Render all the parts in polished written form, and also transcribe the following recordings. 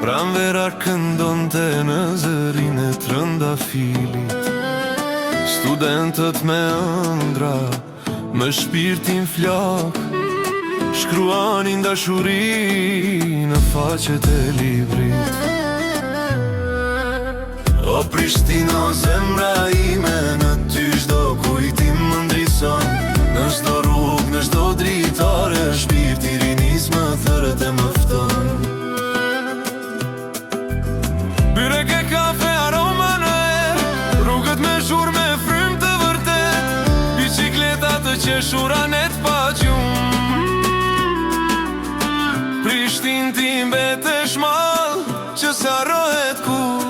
Pranvera këndon të në zërin e trëndafilit. Studentët me ëndra, me shpirtin flak, shkruanin dashuri në faqet e librit. O Prishtina, zemra ime, në ty çdo kujtim më ndrison. Në çdo rrugë, në çdo dritare, shpirti rinis më thërët e mëfton. Byrek e kafe, aroma në erë, rrugët me zhurmë me frymë të vërtet, bicikleta të qeshura net pa gjumë. Prishtin ti mbetesh mall, që s'harrohet kur.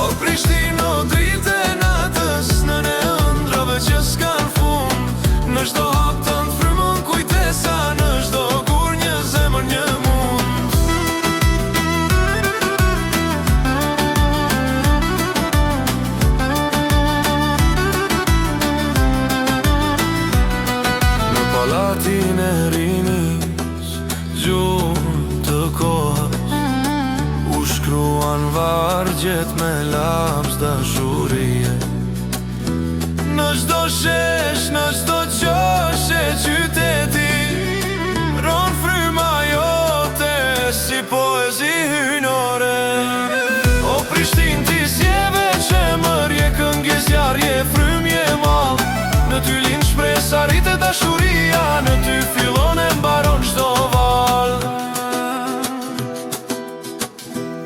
O Prishtino, dritë e natës, në ne ëndrave që s'kan fund. Në çdo hap tënd frymon kujtesa, në çdo gur një zemër, një mund. Në palatin e rinis, gjumë të kohës, u shkruan vargjet me laps dashurie. Në çdo shesh, në çdo qoshe qyteti, ron fryma jote si poezi hynore. O Prishtin, ti s'jeve qemër, je këngë, zjarr, je frym, je mall. Në ty lind shpresa, rritet dashuria, në ty fillon e mbaron çdo val.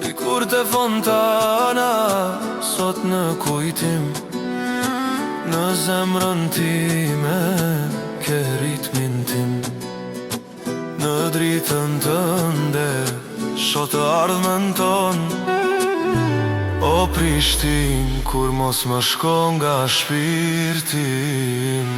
Dikur te fontana, sot në kujtim, në zemrën time ke ritmin tim. Në dritën tënde shoh të ardhmen ton. O Prishtin, kur mos më shkon nga shpirtim.